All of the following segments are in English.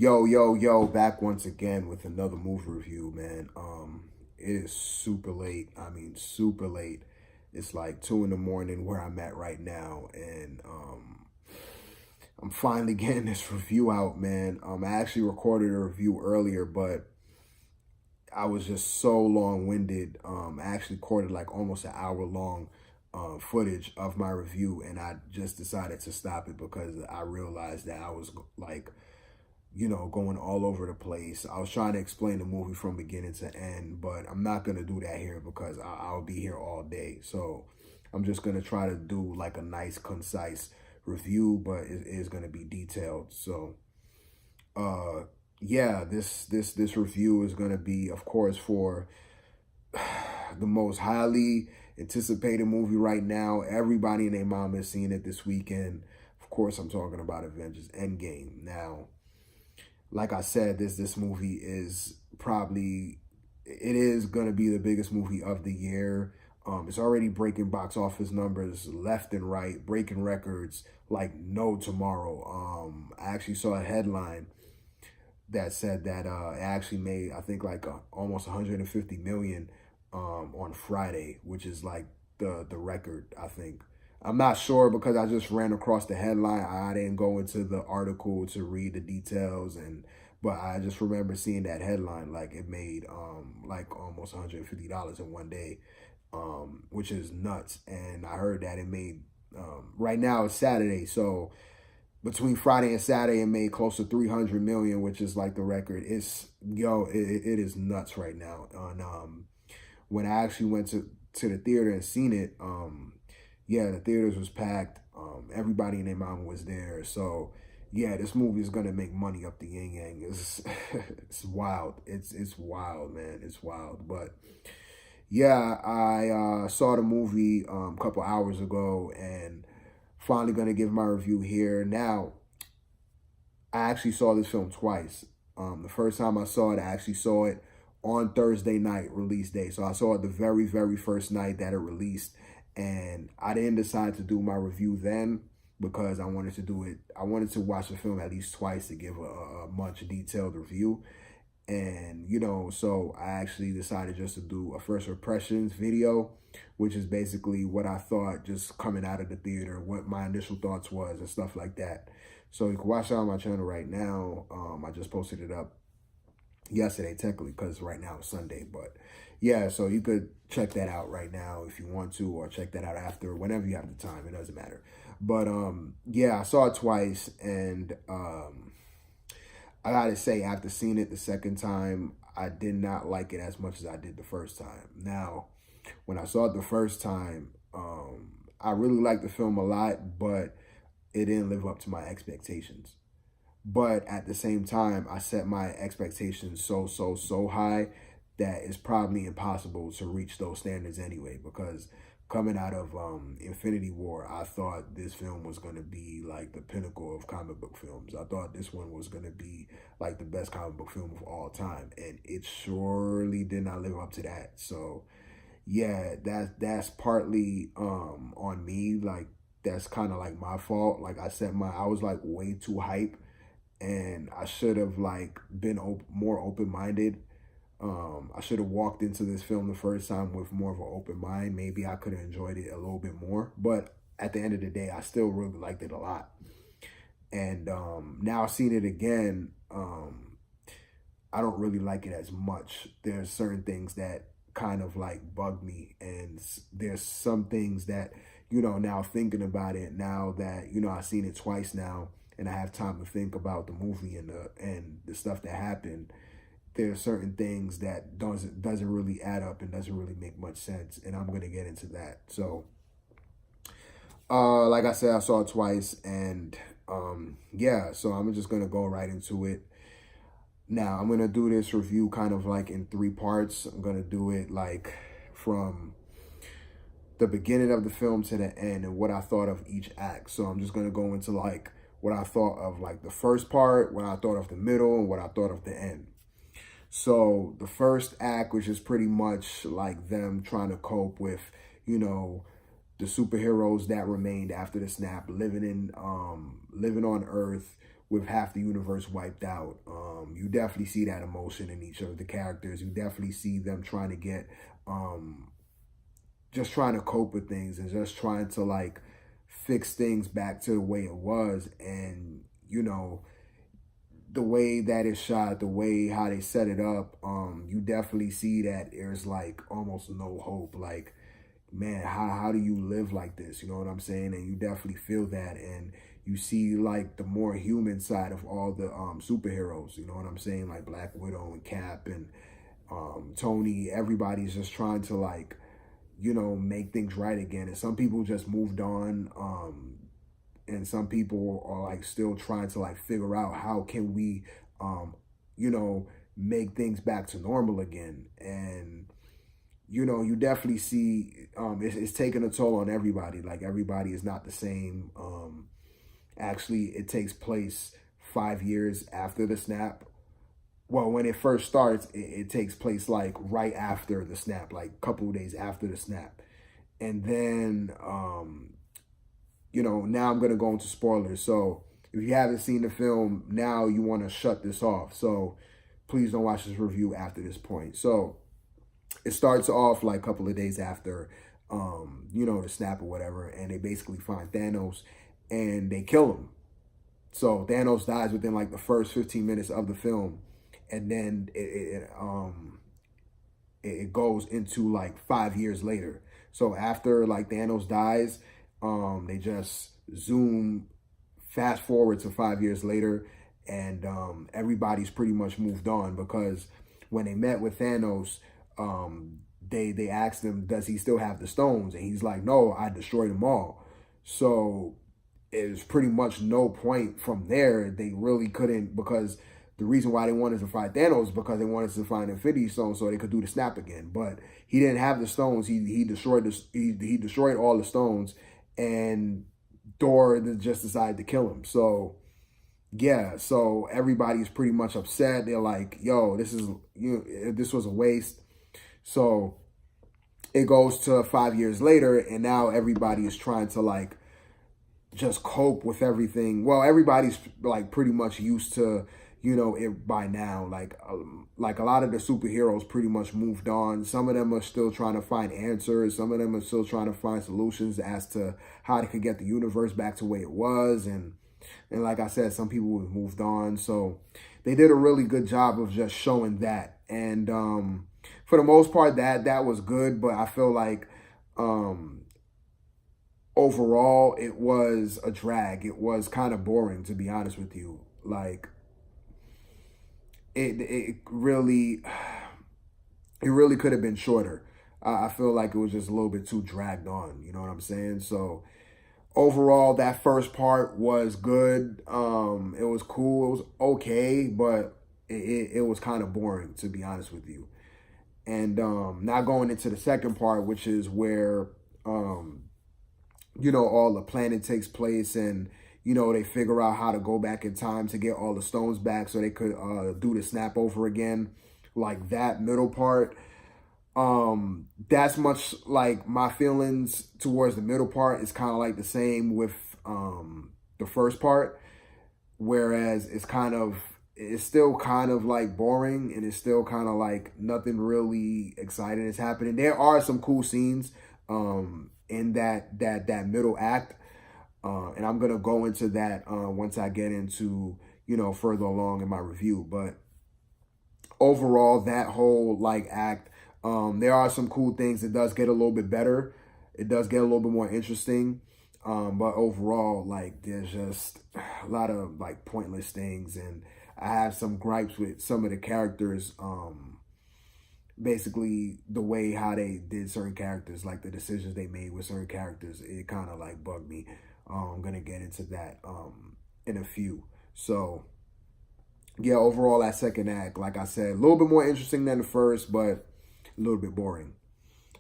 Yo, back once again with another movie review, man. It is super late. I mean, super late. It's like 2 in the morning where I'm at right now, and I'm finally getting this review out, man. I actually recorded a review earlier, but I was just so long-winded. I actually recorded like almost an hour long footage of my review, and I just decided to stop it because I realized that I was like, going all over the place. I was trying to explain the movie from beginning to end, but I'm not going to do that here because I'll be here all day. So I'm just going to try to do like a nice, concise review, but it is going to be detailed. So, yeah, this review is going to be, of course, for the most highly anticipated movie right now. Everybody and their mom has seen it this weekend. Of course, I'm talking about Avengers Endgame. Now, like I said, this movie is it is going to be the biggest movie of the year. It's already breaking box office numbers left and right, breaking records like no tomorrow. I actually saw a headline that said that it actually made, I think, like almost 150 million on Friday, which is like the record, I think. I'm not sure because I just ran across the headline. I didn't go into the article to read the details, but I just remember seeing that headline, like it made like almost $150 in one day, which is nuts. And I heard that it made right now it's Saturday, so between Friday and Saturday it made close to 300 million, which is like the record. It is nuts right now. And when I actually went to the theater and seen it, yeah, the theaters was packed. Everybody and their mama was there. So yeah, this movie is gonna make money up the yin yang. It's it's wild. It's wild, man. It's wild. But yeah, I saw the movie a couple hours ago and finally gonna give my review here. Now, I actually saw this film twice. The first time I saw it, I actually saw it on Thursday night, release day. So I saw it the very, very first night that it released. And I didn't decide to do my review then because I wanted to do it. I wanted to watch the film at least twice to give a much detailed review. And, so I actually decided just to do a first impressions video, which is basically what I thought just coming out of the theater, what my initial thoughts was and stuff like that. So you can watch that on my channel right now. I just posted it up yesterday, technically, because right now it's Sunday. But yeah, so you could check that out right now if you want to, or check that out after, whenever you have the time. It doesn't matter. But yeah, I saw it twice, and I gotta say, after seeing it the second time, I did not like it as much as I did the first time. Now, when I saw it the first time, I really liked the film a lot, but it didn't live up to my expectations. But at the same time, I set my expectations so high that it's probably impossible to reach those standards anyway, because coming out of Infinity War, I thought this film was going to be like the pinnacle of comic book films. I thought this one was going to be like the best comic book film of all time, and it surely did not live up to that. So yeah, that's partly on me. Like, that's kind of like my fault. Like, I was like way too hype, and I should have like been more open-minded. I should have walked into this film the first time with more of an open mind. Maybe I could have enjoyed it a little bit more. But at the end of the day, I still really liked it a lot. And now seeing it again, I don't really like it as much. There's certain things that kind of like bug me. And there's some things that, now thinking about it, now that, I've seen it twice now, and I have time to think about the movie and the stuff that happened, there are certain things that doesn't really add up and doesn't really make much sense, and I'm gonna get into that. So, like I said, I saw it twice, and yeah, so I'm just gonna go right into it. Now, I'm gonna do this review kind of like in 3 parts. I'm gonna do it like from the beginning of the film to the end and what I thought of each act. So I'm just gonna go into like what I thought of like the first part, what I thought of the middle, and what I thought of the end. So the first act, which is pretty much like them trying to cope with, the superheroes that remained after the snap, living on Earth with half the universe wiped out. You definitely see that emotion in each of the characters. You definitely see them trying to get, just trying to cope with things and just trying to like fix things back to the way it was. And, you know, the way that it's shot, the way how they set it up, you definitely see that there's like almost no hope. Like, man, how do you live like this? You know what I'm saying? And you definitely feel that. And you see like the more human side of all the superheroes, you know what I'm saying? Like Black Widow and Cap and Tony. Everybody's just trying to like, you know, make things right again. And some people just moved on. And some people are like still trying to like figure out how can we, you know, make things back to normal again. And, you know, you definitely see it's taking a toll on everybody. Like everybody is not the same. Actually, it takes place 5 years after the snap. Well, when it first starts, it takes place like right after the snap, like a couple of days after the snap. And then, you know, now I'm going to go into spoilers. So if you haven't seen the film, now you want to shut this off. So please don't watch this review after this point. So it starts off like a couple of days after, you know, the snap or whatever. And they basically find Thanos and they kill him. So Thanos dies within like the first 15 minutes of the film. And then it goes into like 5 years later. So after like Thanos dies, they just fast forward to 5 years later, and everybody's pretty much moved on, because when they met with Thanos, they asked him, does he still have the stones? And he's like, no, I destroyed them all. So it's pretty much no point from there. They really couldn't, because the reason why they wanted to fight Thanos because they wanted to find Infinity Stones so they could do the snap again. But he didn't have the stones. He destroyed he destroyed all the stones, and Thor just decided to kill him. So yeah, so everybody's pretty much upset. They're like, "Yo, this was a waste." So it goes to 5 years later, and now everybody is trying to like just cope with everything. Well, everybody's like pretty much used to, you know, it by now. Like a lot of the superheroes pretty much moved on. Some of them are still trying to find answers. Some of them are still trying to find solutions as to how they could get the universe back to the way it was. And like I said, some people have moved on. So they did a really good job of just showing that. And for the most part, that was good. But I feel like overall, it was a drag. It was kind of boring, to be honest with you. Like, it really could have been shorter. I feel like it was just a little bit too dragged on. You know what I'm saying? So overall, that first part was good. It was cool. It was okay, but it was kind of boring, to be honest with you. And now going into the second part, which is where you know, all the planning takes place, and you know, they figure out how to go back in time to get all the stones back so they could do the snap over again. Like that middle part, that's much like my feelings towards the middle part is kind of like the same with the first part, whereas it's still kind of like boring, and it's still kind of like nothing really exciting is happening. There are some cool scenes in that middle act. And I'm going to go into that once I get into, you know, further along in my review. But overall, that whole like act, there are some cool things. It does get a little bit better. It does get a little bit more interesting. But overall, like, there's just a lot of like pointless things. And I have some gripes with some of the characters. Basically, the way how they did certain characters, like the decisions they made with certain characters, it kind of like bugged me. I'm going to get into that in a few. So, yeah, overall, that second act, like I said, a little bit more interesting than the first, but a little bit boring.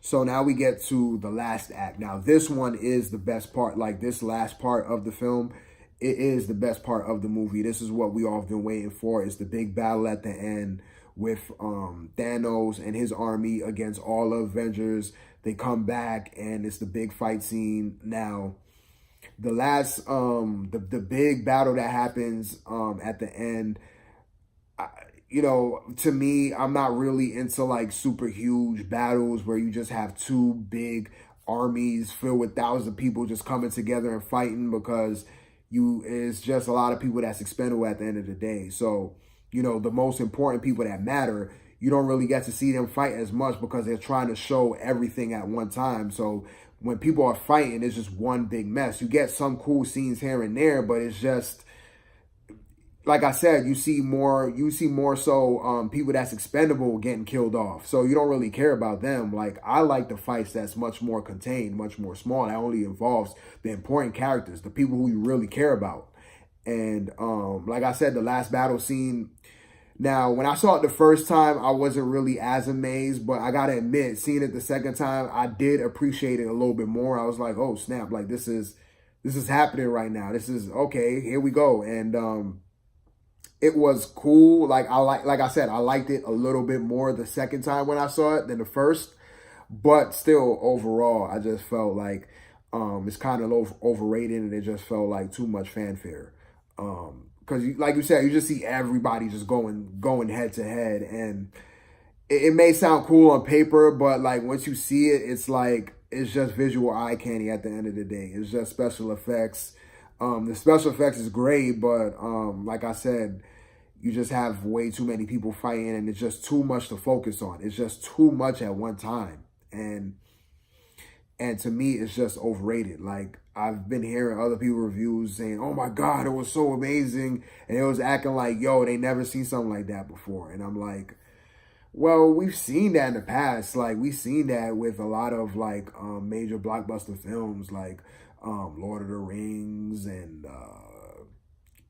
So now we get to the last act. Now, this one is the best part. Like, this last part of the film, it is the best part of the movie. This is what we all have been waiting for. It's the big battle at the end with Thanos and his army against all of Avengers. They come back, and it's the big fight scene now. The last the big battle that happens at the end, I, to me, I'm not really into like super huge battles where you just have two big armies filled with thousands of people just coming together and fighting, because it's just a lot of people that's expendable at the end of the day. So, the most important people that matter, you don't really get to see them fight as much because they're trying to show everything at one time. So when people are fighting, it's just one big mess. You get some cool scenes here and there, but it's just, like I said, you see more so people that's expendable getting killed off. So you don't really care about them. Like, I like the fights that's much more contained, much more small. That only involves the important characters, the people who you really care about. And like I said, the last battle scene. Now, when I saw it the first time, I wasn't really as amazed, but I gotta admit, seeing it the second time, I did appreciate it a little bit more. I was like, oh snap, like this is happening right now. This is okay, here we go. And it was cool. Like I said, I liked it a little bit more the second time when I saw it than the first. But still, overall, I just felt like it's kind of overrated, and it just felt like too much fanfare. Because, like you said, you just see everybody just going head to head, and it may sound cool on paper, but like once you see it, it's just visual eye candy at the end of the day. It's just special effects. The special effects is great, but like I said, you just have way too many people fighting, and it's just too much to focus on. It's just too much at one time. And to me, it's just overrated. Like, I've been hearing other people reviews saying, oh my God, it was so amazing. And it was acting like, yo, they never seen something like that before. And I'm like, well, we've seen that in the past. Like, we've seen that with a lot of like major blockbuster films like Lord of the Rings and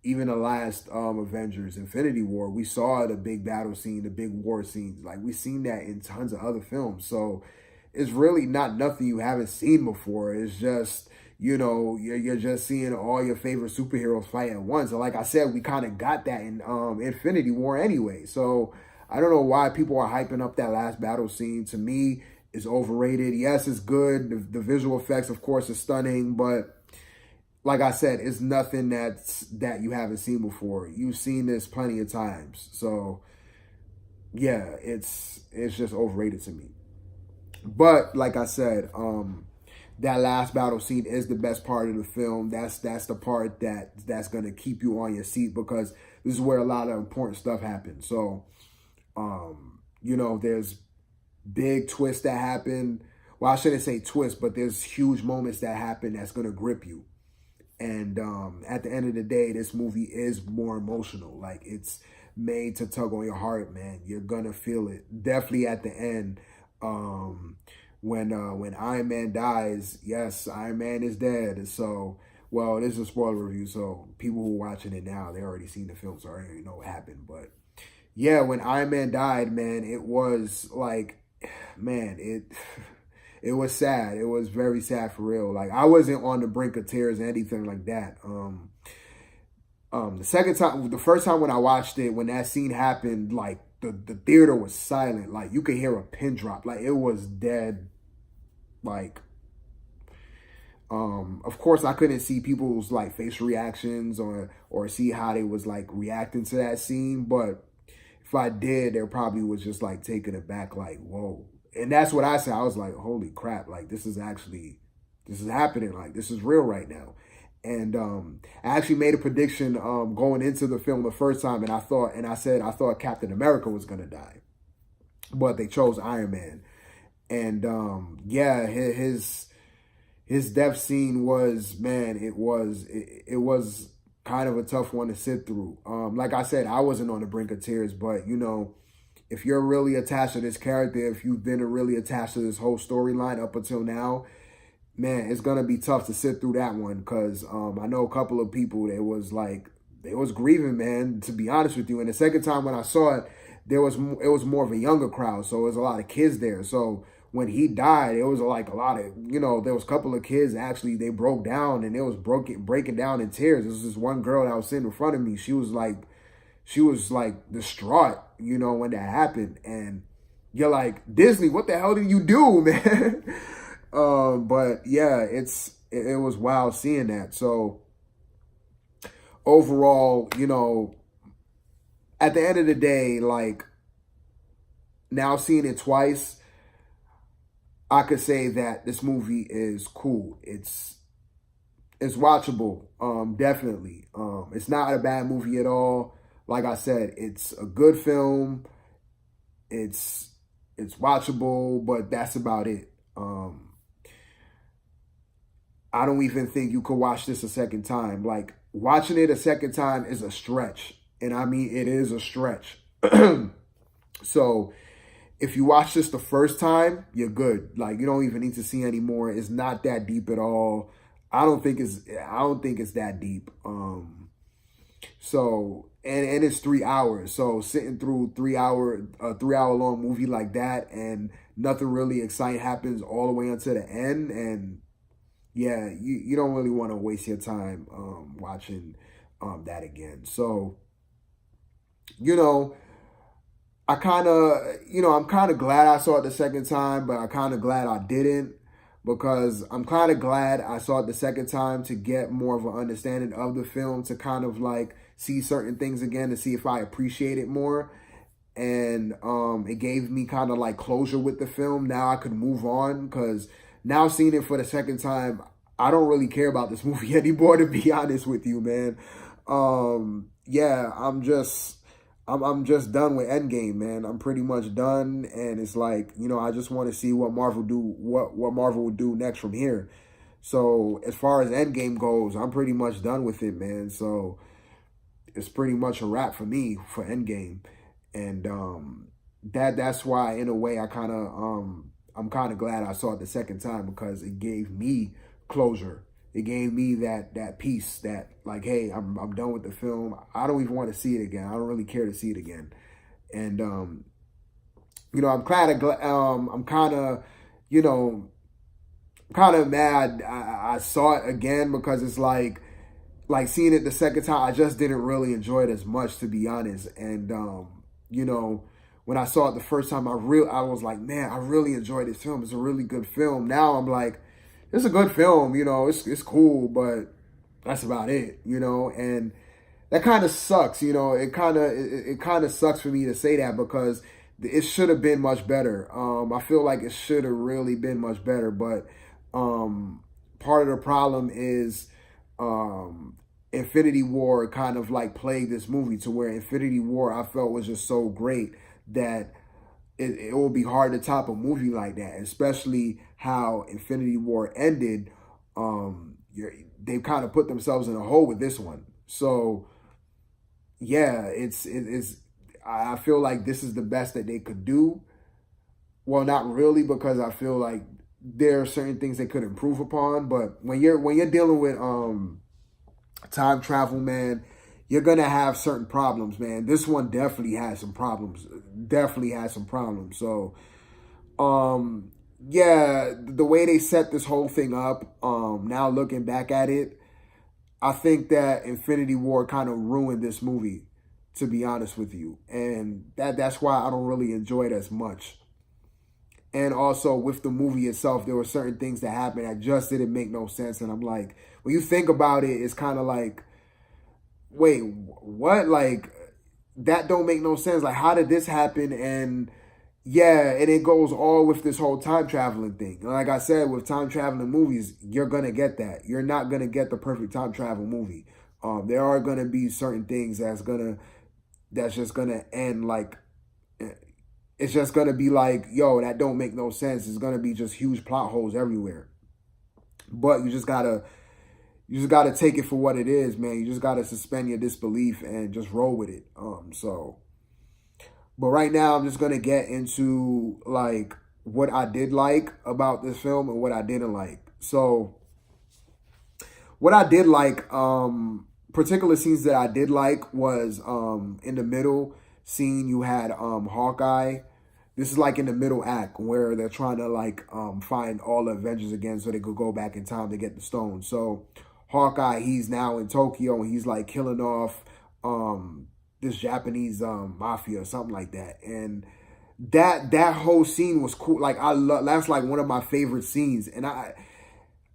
even the last Avengers, Infinity War. We saw the big battle scene, the big war scenes. Like, we've seen that in tons of other films. So it's really not nothing you haven't seen before. It's just, you're just seeing all your favorite superheroes fight at once. And like I said, we kind of got that in Infinity War anyway. So I don't know why people are hyping up that last battle scene. To me, it's overrated. Yes, it's good. The visual effects, of course, are stunning, but like I said, it's nothing that you haven't seen before. You've seen this plenty of times. So yeah, it's just overrated to me. But like I said, that last battle scene is the best part of the film. That's the part that's gonna keep you on your seat, because this is where a lot of important stuff happens. So there's big twists that happen. Well, I shouldn't say twist, but there's huge moments that happen that's gonna grip you. And at the end of the day, this movie is more emotional. Like, it's made to tug on your heart, man. You're gonna feel it. Definitely at the end, when Iron Man dies. Yes, Iron Man is dead. So, well, this is a spoiler review, so people who are watching it now, they already seen the film, so I already know what happened. But yeah, when Iron Man died, man, it was like, man, it was sad. It was very sad for real. Like, I wasn't on the brink of tears or anything like that. The first time when I watched it, when that scene happened, like the theater was silent. Like, you could hear a pin drop. Like, it was dead. Like, of course I couldn't see people's like facial reactions or see how they was like reacting to that scene. But if I did, there probably was just like taken aback, like, whoa. And that's what I said. I was like, holy crap, like this is happening. Like, this is real right now. And I actually made a prediction going into the film the first time, and I thought Captain America was gonna die. But they chose Iron Man. And yeah, his death scene was, man, it was kind of a tough one to sit through. Like I said, I wasn't on the brink of tears, but if you're really attached to this character, if you've been really attached to this whole storyline up until now, man, it's gonna be tough to sit through that one, because I know a couple of people they was grieving, man, to be honest with you. And the second time when I saw it, it was more of a younger crowd, so it was a lot of kids there. So when he died, it was like a lot of, there was a couple of kids actually, they broke down, and it was breaking down in tears. There was this one girl that was sitting in front of me. She was like distraught, when that happened. And you're like, Disney, what the hell did you do, man? But yeah, it was wild seeing that. So overall, at the end of the day, like, now seeing it twice, I could say that this movie is cool. It's watchable, definitely. It's not a bad movie at all. Like I said, it's a good film. It's it's watchable, but that's about it. I don't even think you could watch this a second time. Like, watching it a second time is a stretch. And I mean, it is a stretch. So if you watch this the first time, you're good. Like, you don't even need to see any more. It's not that deep at all. I don't think it's that deep. So and it's 3 hours. So sitting through 3 hour a 3 hour long movie like that, and nothing really exciting happens all the way until the end, and yeah, you don't really want to waste your time watching that again. So, you know, I'm kind of glad I saw it the second time, but I'm kind of glad I didn't, because I'm kind of glad I saw it the second time to get more of an understanding of the film, to kind of like see certain things again, to see if I appreciate it more. And it gave me kind of like closure with the film. Now I could move on, because now seeing it for the second time, I don't really care about this movie anymore, to be honest with you, man. Yeah, I'm just done with Endgame, man. I'm pretty much done, and it's like, I just want to see what Marvel would do next from here. So as far as Endgame goes, I'm pretty much done with it, man. So it's pretty much a wrap for me for Endgame, and that's why, in a way, I'm kind of glad I saw it the second time, because it gave me closure. It gave me that peace, that like, hey, I'm done with the film. I don't even want to see it again. I don't really care to see it again. And I'm I'm kind of, you know, kind of mad I saw it again, because it's like seeing it the second time, I just didn't really enjoy it as much, to be honest. And you know, when I saw it the first time, I was like, man, I really enjoyed this film. It's a really good film. Now I'm like, it's a good film, it's cool, but that's about it, and that kind of sucks, it kind of sucks for me to say that, because it should have been much better. I feel like it should have really been much better, but part of the problem is Infinity War kind of like plagued this movie, to where Infinity War, I felt, was just so great that it will be hard to top a movie like that, especially how Infinity War ended. They've kind of put themselves in a hole with this one. So yeah, I feel like this is the best that they could do. Well, not really, because I feel like there are certain things they could improve upon. But when you're dealing with time travel, man, you're gonna have certain problems, man. This one definitely has some problems. Definitely has some problems. So, yeah, the way they set this whole thing up, now looking back at it, I think that Infinity War kind of ruined this movie, to be honest with you, and that's why I don't really enjoy it as much. And also with the movie itself, there were certain things that happened that just didn't make no sense, and I'm like, when you think about it, it's kind of like, wait, what? Like, that don't make no sense. Like, how did this happen? And yeah, and it goes all with this whole time traveling thing. And like I said, with time traveling movies, you're gonna get that. You're not gonna get the perfect time travel movie. There are gonna be certain things that's just gonna end like, it's just gonna be like, yo, that don't make no sense. It's gonna be just huge plot holes everywhere. But you just gotta take it for what it is, man. You just gotta suspend your disbelief and just roll with it. But right now I'm just gonna get into like what I did like about this film and what I didn't like. So what I did like, particular scenes that I did like was in the middle scene you had Hawkeye. This is like in the middle act where they're trying to like find all the Avengers again so they could go back in time to get the stone. So Hawkeye, he's now in Tokyo, and he's like killing off this Japanese mafia or something like that. And that whole scene was cool. Like, that's like one of my favorite scenes. And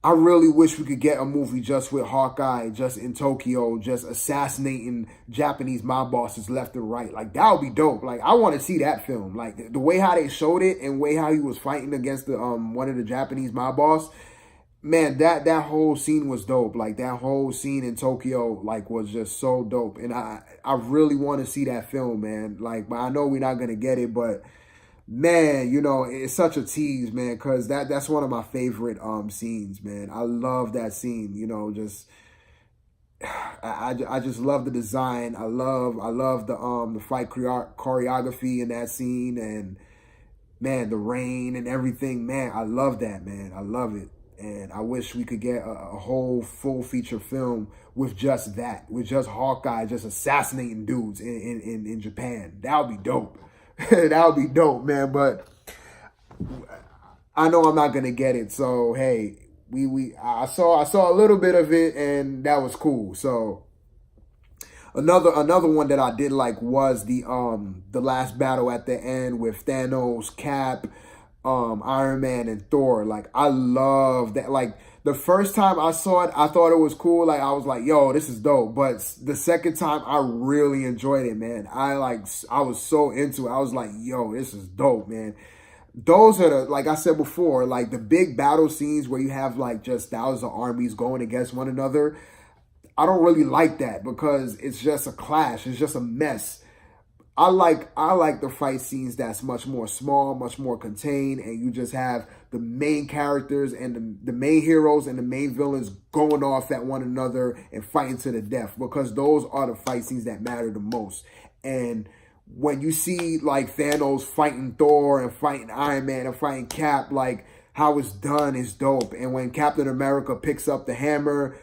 I really wish we could get a movie just with Hawkeye, just in Tokyo, just assassinating Japanese mob bosses left and right. Like, that would be dope. Like, I want to see that film. Like, the way how they showed it and way how he was fighting against the one of the Japanese mob boss, man, that whole scene was dope. Like, that whole scene in Tokyo, like, was just so dope. And I really want to see that film, man. Like, but I know we're not gonna get it, but man, you know, it's such a tease, man, because that's one of my favorite scenes, man. I love that scene, you know, just I just love the design. I love the fight choreography in that scene, and man, the rain and everything, man. I love that, man. I love it. And I wish we could get a whole full feature film with just that, with just Hawkeye just assassinating dudes in Japan. That would be dope. That would be dope, man. But I know I'm not gonna get it. So hey, I saw a little bit of it, and that was cool. So another one that I did like was the last battle at the end with Thanos, Cap, Iron Man, and Thor. Like, I love that. Like, the first time I saw it, I thought it was cool. Like, I was like, yo, this is dope. But the second time, I really enjoyed it, man. I was so into it. I was like, yo, this is dope, man. Those are the, like I said before, like the big battle scenes where you have like just thousands of armies going against one another. I don't really like that because it's just a clash. It's just a mess. I like the fight scenes that's much more small, much more contained, and you just have the main characters and the main heroes and the main villains going off at one another and fighting to the death, because those are the fight scenes that matter the most. And when you see like Thanos fighting Thor and fighting Iron Man and fighting Cap, like how it's done is dope. And when Captain America picks up the hammer,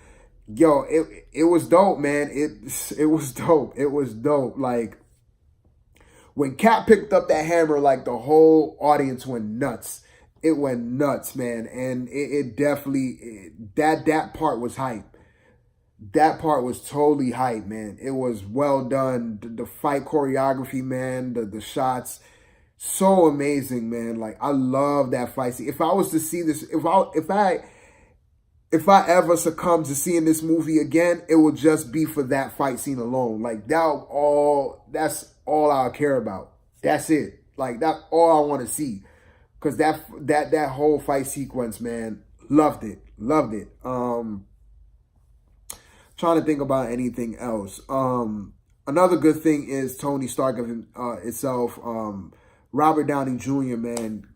yo, it was dope, man. It was dope. It was dope. Like, when Cap picked up that hammer, like the whole audience went nuts. It went nuts, man. And it definitely, that part was hype. That part was totally hype, man. It was well done. The fight choreography, man, the shots, so amazing, man. Like, I love that fight scene. If I was to see this, if I ever succumb to seeing this movie again, it would just be for that fight scene alone. Like, that's all I care about. That's it. Like, that's all I want to see. Because that whole fight sequence, man, loved it. Loved it. Trying to think about anything else. Another good thing is Tony Stark of itself. Robert Downey Jr., man,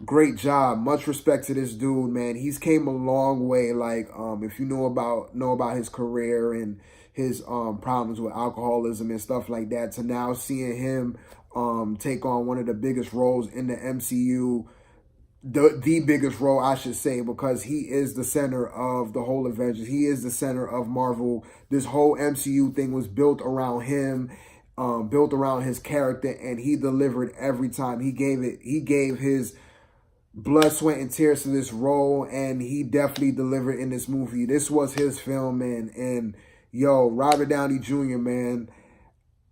great job. Much respect to this dude, man. He's came a long way. Like, if you know about his career and his problems with alcoholism and stuff like that, to now seeing him take on one of the biggest roles in the MCU, the biggest role, I should say, because he is the center of the whole Avengers. He is the center of Marvel. This whole MCU thing was built around him, built around his character, and he delivered every time. He gave his blood, sweat, and tears to this role, and he definitely delivered in this movie. This was his film, man. And yo, Robert Downey Jr., man,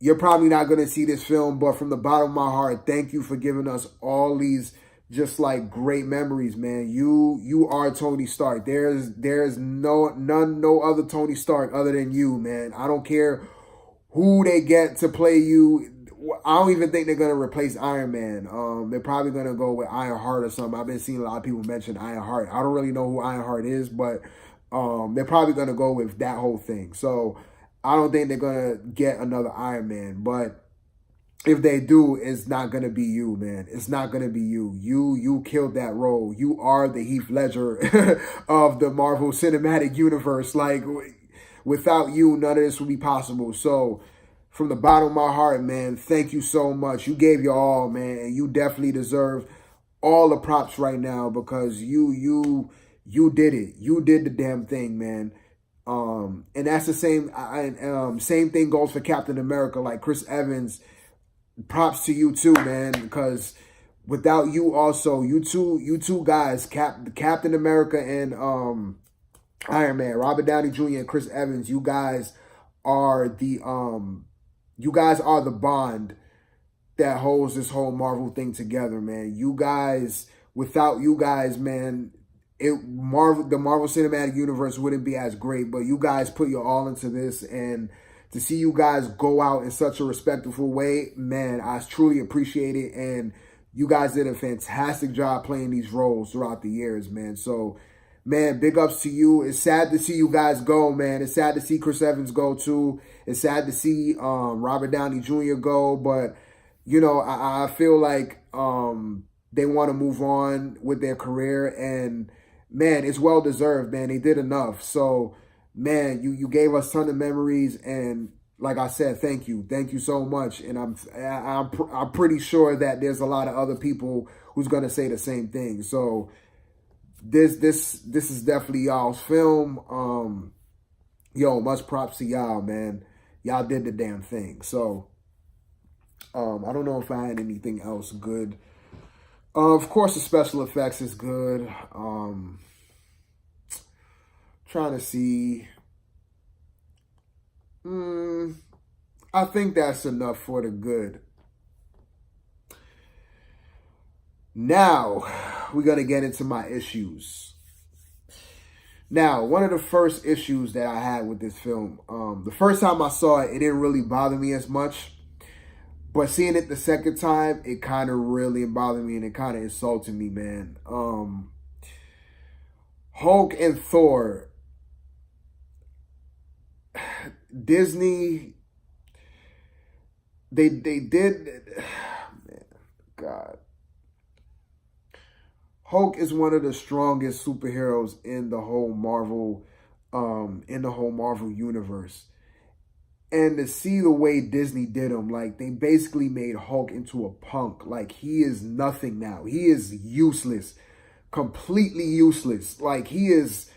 you're probably not going to see this film, but from the bottom of my heart, thank you for giving us all these just like great memories, man. You are Tony Stark. There's no other Tony Stark other than you, man. I don't care who they get to play you. I don't even think they're going to replace Iron Man. They're probably going to go with Ironheart or something. I've been seeing a lot of people mention Ironheart. I don't really know who Ironheart is, but they're probably going to go with that whole thing. So I don't think they're going to get another Iron Man. But if they do, it's not going to be you, man. It's not going to be you. You killed that role. You are the Heath Ledger of the Marvel Cinematic Universe. Like, without you, none of this would be possible. So from the bottom of my heart, man, thank you so much. You gave your all, man, and you definitely deserve all the props right now, because you did it. You did the damn thing, man. And that's the same thing goes for Captain America. Like, Chris Evans, props to you too, man, because without you also, you two guys, Captain America and Iron Man, Robert Downey Jr. and Chris Evans, you guys are the bond that holds this whole Marvel thing together, man. You guys without you guys, man, the Marvel Cinematic Universe wouldn't be as great. But you guys put your all into this, and to see you guys go out in such a respectful way, man, I truly appreciate it. And you guys did a fantastic job playing these roles throughout the years, man. So, man, big ups to you. It's sad to see you guys go, man. It's sad to see Chris Evans go, too. It's sad to see Robert Downey Jr. go. But, you know, I feel like they want to move on with their career. And, man, it's well-deserved, man. They did enough. So, man, you gave us a ton of memories. And, like I said, thank you. Thank you so much. And I'm pretty sure that there's a lot of other people who's going to say the same thing. So, this is definitely y'all's film. Yo, much props to y'all, man. Y'all did the damn thing. So, I don't know if I had anything else good. Of course, the special effects is good. Trying to see. I think that's enough for the good. Now, we're going to get into my issues. Now, one of the first issues that I had with this film, the first time I saw it, it didn't really bother me as much. But seeing it the second time, it kind of really bothered me and it kind of insulted me, man. Hulk and Thor. Disney, they did, man, God. Hulk is one of the strongest superheroes in the whole Marvel universe. And to see the way Disney did him, like they basically made Hulk into a punk. Like he is nothing now. He is useless, completely useless. Like he is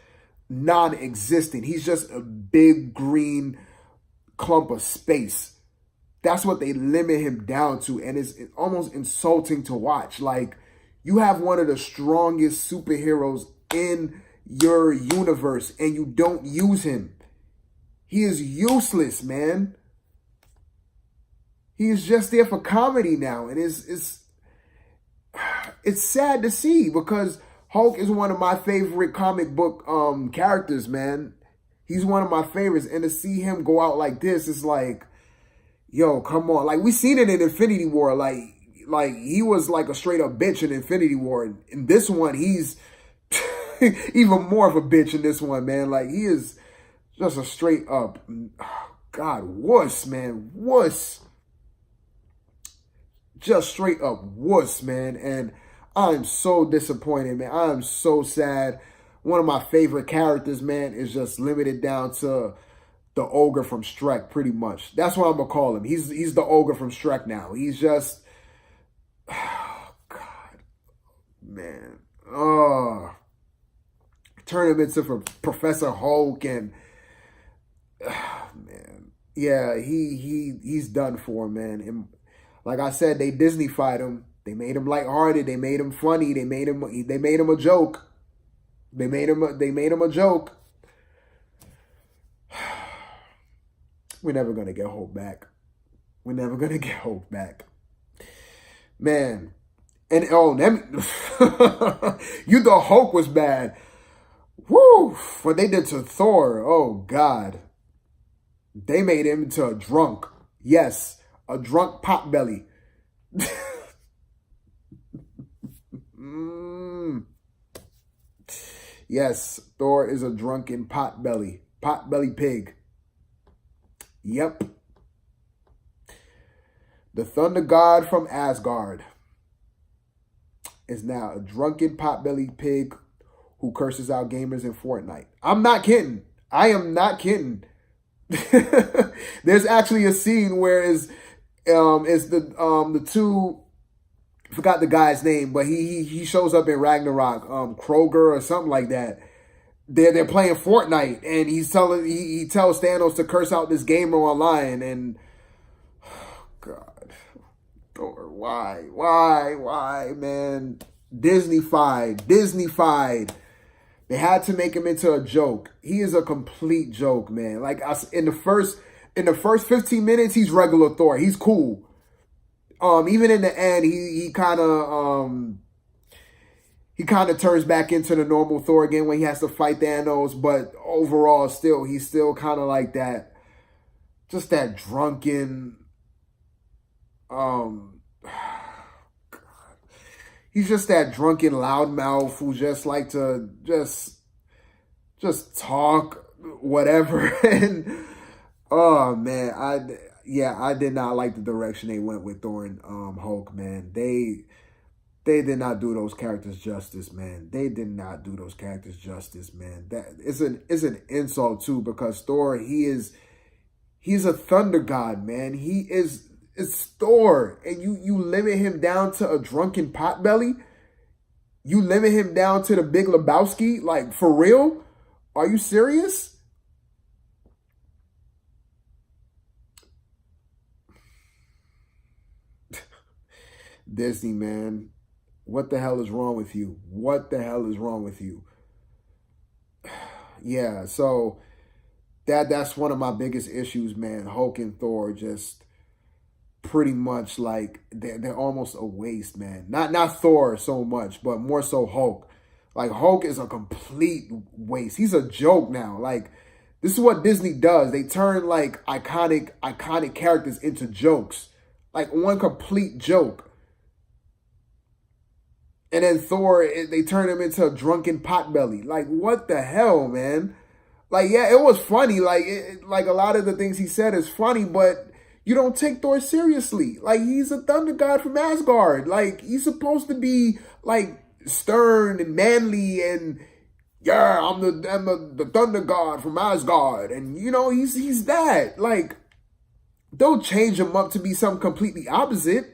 non-existent. He's just a big green clump of space. That's what they limit him down to. And it's almost insulting to watch. Like, you have one of the strongest superheroes in your universe and you don't use him. He is useless, man. He is just there for comedy now. And it's sad to see because Hulk is one of my favorite comic book characters, man. He's one of my favorites. And to see him go out like this, it's like, yo, come on. Like, we seen it in Infinity War. Like he was like a straight up bitch in Infinity War. In this one, he's even more of a bitch in this one, man. Like, he is just a straight up, God, wuss, man. Wuss. Just straight up wuss, man. And I'm so disappointed, man. I'm so sad. One of my favorite characters, man, is just limited down to the ogre from Shrek, pretty much. That's what I'm going to call him. He's the ogre from Shrek now. He's just, oh, God, man. Oh, turn him into Professor Hulk and, man. Yeah, he's done for, man. And like I said, they Disney-fied him. They made him lighthearted. They made him funny. They made him a joke. They made him a joke. We're never gonna get Hulk back. We're never gonna get Hulk back, man. And you thought Hulk was bad. Woo! What they did to Thor, oh God. They made him into a drunk. Yes, a drunk potbelly. Yes, Thor is a drunken potbelly pig. Yep. The thunder god from Asgard is now a drunken potbelly pig who curses out gamers in Fortnite. I'm not kidding. I am not kidding. There's actually a scene where it's the two, I forgot the guy's name, but he shows up in Ragnarok, Kroger or something like that. They're playing Fortnite, and he tells Thanos to curse out this gamer online, and oh God, Thor, why, man? Disney-fied. They had to make him into a joke. He is a complete joke, man. Like in the first 15 minutes, he's regular Thor. He's cool. Even in the end, he kind of he kind of turns back into the normal Thor again when he has to fight Thanos. But overall, he's still kind of like that, just that drunken. Um, he's just that drunken loudmouth who just like to just talk whatever. And oh man, I did not like the direction they went with Thor and Hulk, man. They did not do those characters justice, man. They did not do those characters justice, man. That is an insult too, because Thor, he's a thunder god, man. It's Thor, and you limit him down to a drunken potbelly. You limit him down to the Big Lebowski, like for real? Are you serious? Disney, man. What the hell is wrong with you? What the hell is wrong with you? Yeah, so that's one of my biggest issues, man. Hulk and Thor just pretty much like they're almost a waste, man. Not Thor so much, but more so Hulk. Like Hulk is a complete waste. He's a joke now. Like this is what Disney does. They turn like iconic characters into jokes. Like one complete joke. And then Thor, they turn him into a drunken potbelly. Like, what the hell, man? Like, yeah, it was funny. Like a lot of the things he said is funny, but you don't take Thor seriously. Like, he's a thunder god from Asgard. Like, he's supposed to be, like, stern and manly and, yeah, I'm the thunder god from Asgard. And, you know, he's that. Like, don't change him up to be something completely opposite.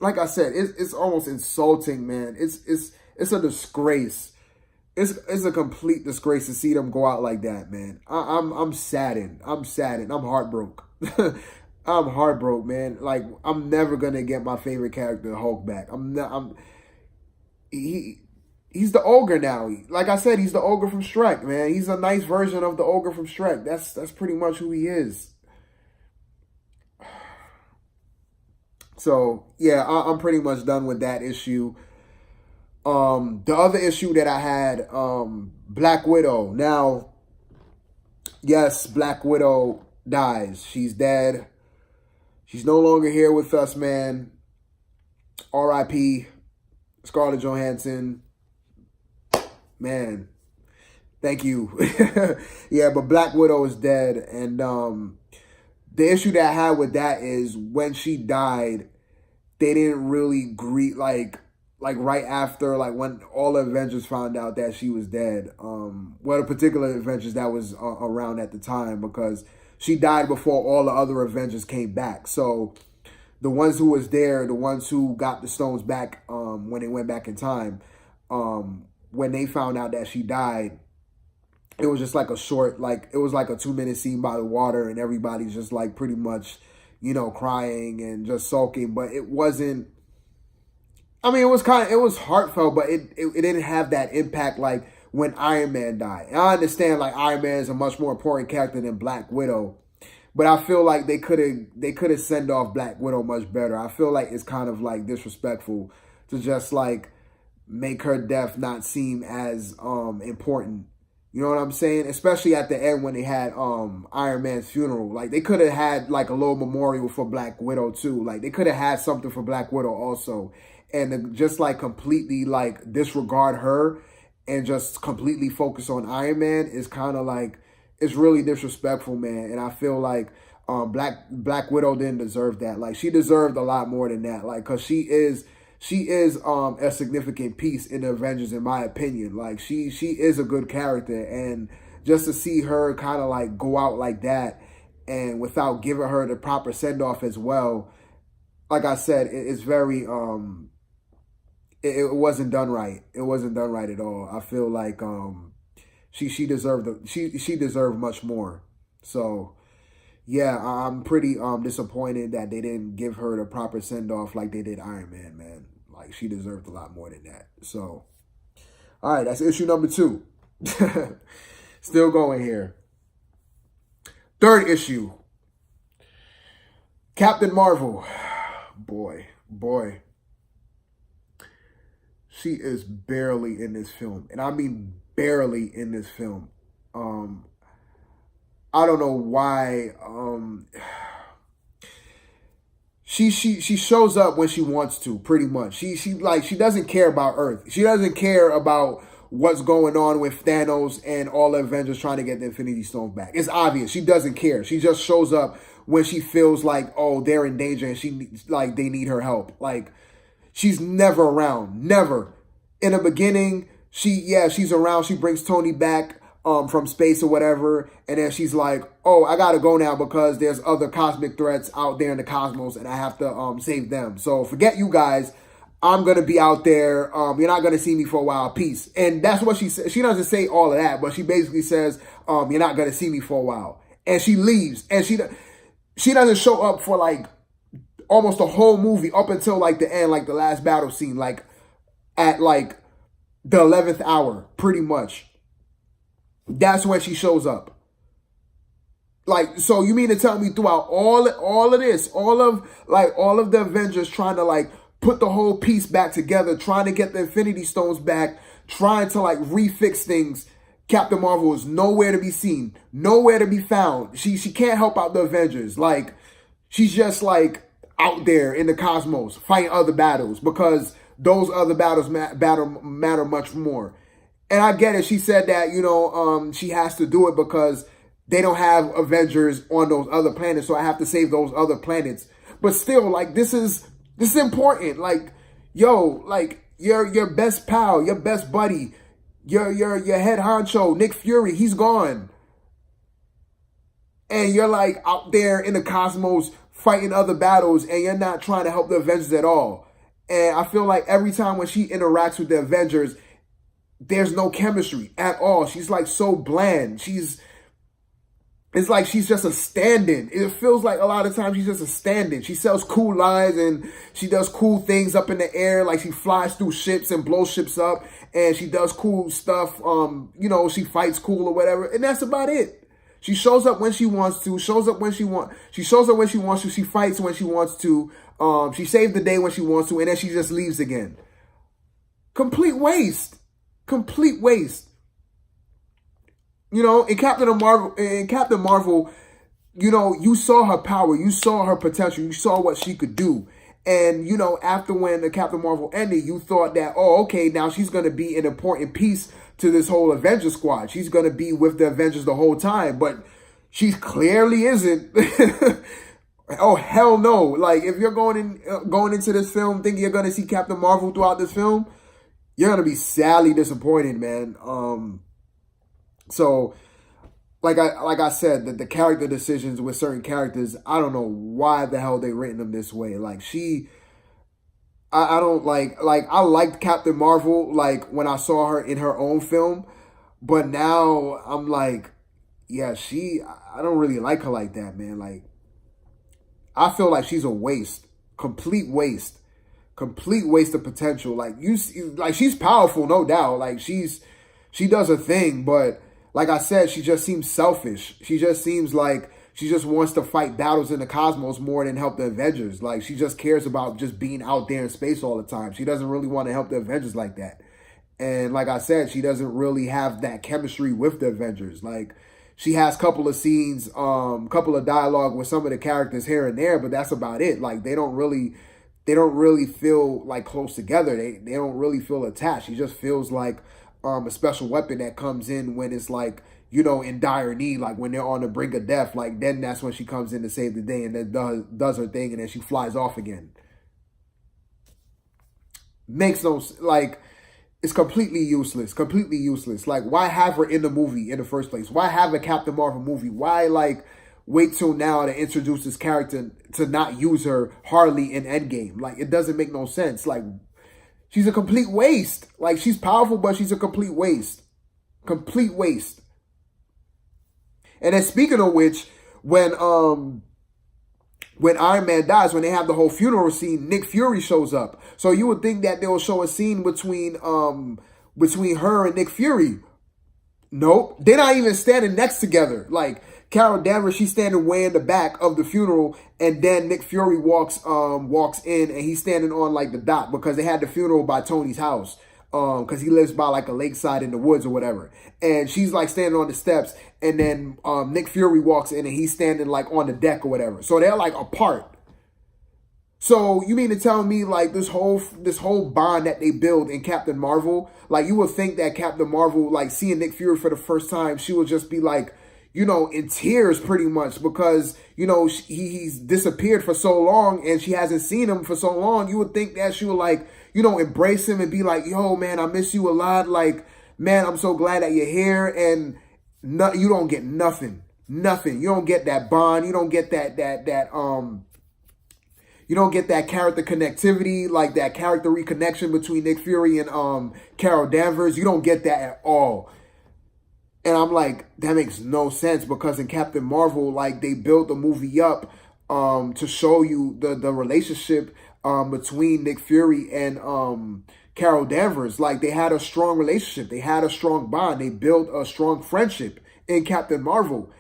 Like I said, it's almost insulting, man. It's a disgrace. It's a complete disgrace to see them go out like that, man. I'm saddened. I'm saddened. I'm heartbroken. I'm heartbroken, man. Like I'm never gonna get my favorite character Hulk back. He's the ogre now. Like I said, he's the ogre from Shrek, man. He's a nice version of the ogre from Shrek. That's pretty much who he is. So yeah, I'm pretty much done with that issue. The other issue that I had, Black Widow. Now, yes, Black Widow dies. She's dead. She's no longer here with us, man. R.I.P. Scarlett Johansson. Man, thank you. Yeah, but Black Widow is dead, and the issue that I had with that is when she died, they didn't really greet like right after, like when all the Avengers found out that she was dead. Well, the particular Avengers that was around at the time, because she died before all the other Avengers came back. So the ones who was there, the ones who got the stones back when they went back in time, when they found out that she died, it was just like a short, like it was like a 2-minute scene by the water, and everybody's just like pretty much, you know, crying and just sulking. But it wasn't. I mean, it was heartfelt, but it didn't have that impact like when Iron Man died. And I understand like Iron Man is a much more important character than Black Widow, but I feel like they could have sent off Black Widow much better. I feel like it's kind of like disrespectful to just like make her death not seem as important. You know what I'm saying? Especially at the end when they had Iron Man's funeral. Like they could have had like a little memorial for Black Widow too. Like they could have had something for Black Widow also. And to just like completely like disregard her and just completely focus on Iron Man is kind of like, it's really disrespectful, man. And I feel like Black Widow didn't deserve that. Like she deserved a lot more than that. Like, cause she is a significant piece in the Avengers, in my opinion. Like she is a good character, and just to see her kind of like go out like that and without giving her the proper send off as well, like I said, it's very it wasn't done right. It wasn't done right at all. I feel like she deserved she deserved much more. So yeah, I'm pretty disappointed that they didn't give her the proper send off like they did Iron Man, man. Like she deserved a lot more than that. So, all right, that's issue number 2. Still going here. Third issue. Captain Marvel. Boy. She is barely in this film, and I mean barely in this film. I don't know why. She shows up when she wants to, pretty much. She doesn't care about Earth. She doesn't care about what's going on with Thanos and all the Avengers trying to get the Infinity Stones back. It's obvious. She doesn't care. She just shows up when she feels like, oh, they're in danger and they need her help. Like, she's never around. Never. In the beginning, she's around. She brings Tony back from space or whatever, and then she's like, oh, I gotta go now because there's other cosmic threats out there in the cosmos and I have to save them. So forget you guys. I'm gonna be out there. You're not gonna see me for a while. Peace. And that's what she says. She doesn't say all of that, but she basically says, you're not gonna see me for a while. And she leaves. And she doesn't show up for like almost the whole movie up until like the end, like the last battle scene, like at like the 11th hour, pretty much. That's when she shows up. Like, so you mean to tell me throughout all of this, all of the Avengers trying to like put the whole piece back together, trying to get the Infinity Stones back, trying to like refix things, Captain Marvel is nowhere to be seen, nowhere to be found. She can't help out the Avengers. Like, she's just like out there in the cosmos fighting other battles because those other battles matter much more. And I get it. She said that, she has to do it because they don't have Avengers on those other planets, so I have to save those other planets. But still, like, this is important. Like, yo, like, your best pal, your best buddy, your head honcho, Nick Fury, he's gone. And you're like out there in the cosmos fighting other battles, and you're not trying to help the Avengers at all. And I feel like every time when she interacts with the Avengers, there's no chemistry at all. She's like so bland. It's like she's just a stand-in. It feels like a lot of times she's just a stand-in. She sells cool lines and she does cool things up in the air. Like she flies through ships and blows ships up and she does cool stuff. She fights cool or whatever. And that's about it. She shows up when she wants to, shows up when she wants. She shows up when she wants to. She fights when she wants to. She saves the day when she wants to. And then she just leaves again. Complete waste. Complete waste. In Captain Marvel, you saw her power, you saw her potential, you saw what she could do. And, after when the Captain Marvel ended, you thought that, oh, okay, now she's going to be an important piece to this whole Avenger squad. She's going to be with the Avengers the whole time, but she clearly isn't. Oh, hell no. Like, if you're going into this film thinking you're going to see Captain Marvel throughout this film, you're going to be sadly disappointed, man. So, like I said, the character decisions with certain characters, I don't know why the hell they written them this way. Like, I don't I liked Captain Marvel, like, when I saw her in her own film. But now, I'm like, yeah, I don't really like her like that, man. Like, I feel like she's a waste. Complete waste of potential. Like, she's powerful, no doubt. Like, she does her thing, but like I said, she just seems selfish. She just seems like she just wants to fight battles in the cosmos more than help the Avengers. Like, she just cares about just being out there in space all the time. She doesn't really want to help the Avengers like that. And like I said, she doesn't really have that chemistry with the Avengers. Like, she has a couple of scenes, couple of dialogue with some of the characters here and there, but that's about it. Like, they don't really feel like close together. They don't really feel attached. She just feels like a special weapon that comes in when it's like, in dire need, like when they're on the brink of death. Like, then that's when she comes in to save the day and then does her thing and then she flies off again. Makes no, like, it's completely useless. Like, why have her in the movie in the first place? Why have a Captain Marvel movie? Why, like, wait till now to introduce this character to not use her hardly in Endgame? Like, it doesn't make no sense. Like, she's a complete waste. Like, she's powerful, but she's a complete waste. Complete waste. And then speaking of which, when Iron Man dies, when they have the whole funeral scene, Nick Fury shows up. So you would think that they will show a scene between her and Nick Fury. Nope. They're not even standing next together. Like, Carol Danvers, she's standing way in the back of the funeral, and then Nick Fury walks in, and he's standing on like the dot because they had the funeral by Tony's house. because he lives by like a lakeside in the woods or whatever. And she's like standing on the steps, and then Nick Fury walks in and he's standing like on the deck or whatever. So they're like apart. So you mean to tell me like this whole bond that they build in Captain Marvel, like you would think that Captain Marvel, like seeing Nick Fury for the first time, she would just be like, you know, in tears pretty much because, you know, he's disappeared for so long and she hasn't seen him for so long. You would think that she would like, you know, embrace him and be like, yo, man, I miss you a lot. Like, man, I'm so glad that you're here. And you don't get nothing. You don't get that bond. You don't get you don't get that character connectivity, like that character reconnection between Nick Fury and Carol Danvers. You don't get that at all. And I'm like, that makes no sense because in Captain Marvel, like they built the movie up to show you the relationship between Nick Fury and Carol Danvers. Like they had a strong relationship. They had a strong bond. They built a strong friendship in Captain Marvel.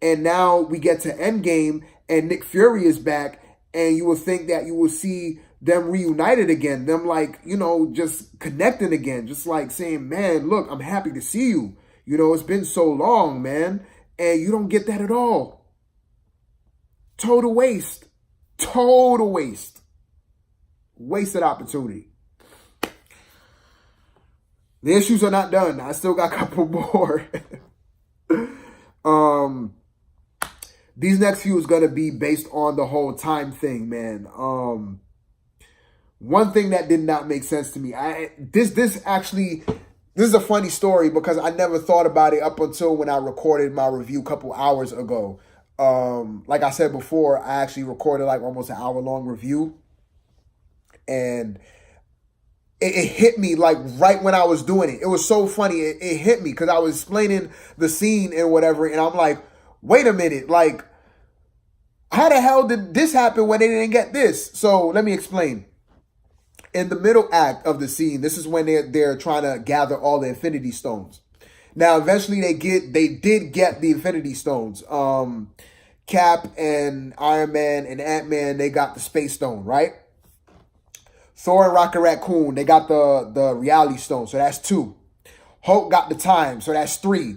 And now we get to Endgame and Nick Fury is back. And you would think that you would see them reunited again. Them like, you know, just connecting again. Just like saying, man, look, I'm happy to see you. You know, it's been so long, man. And you don't get that at all. Total waste. Total waste. Wasted opportunity. The issues are not done. I still got a couple more. These next few is going to be based on the whole time thing, man. One thing that did not make sense to me. This is a funny story because I never thought about it up until when I recorded my review a couple hours ago. Like I said before, I actually recorded like almost an hour-long review. And it hit me like right when I was doing it. It was so funny. It hit me because I was explaining the scene and whatever. And I'm like, wait a minute, like, how the hell did this happen when they didn't get this? So let me explain. In the middle act of the scene, this is when they're trying to gather all the Infinity Stones. Now, eventually they did get the Infinity Stones. Cap and Iron Man and Ant-Man, they got the Space Stone, right? Thor and Rocket Raccoon, they got the Reality Stone, so that's 2. Hulk got the Time, so that's 3.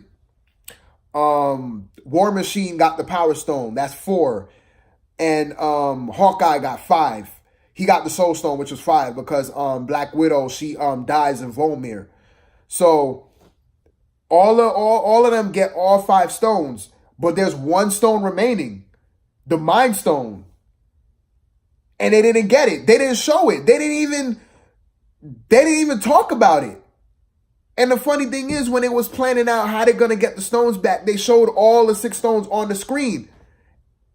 War Machine got the Power Stone, that's 4. And Hawkeye got 5. He got the Soul Stone, which was 5, because Black Widow, she dies in Volmir. So all of them get all 5 stones, but there's 1 stone remaining, the Mind Stone. And they didn't get it. They didn't show it. They didn't even talk about it. And the funny thing is, when they was planning out how they're going to get the stones back, they showed all the 6 stones on the screen.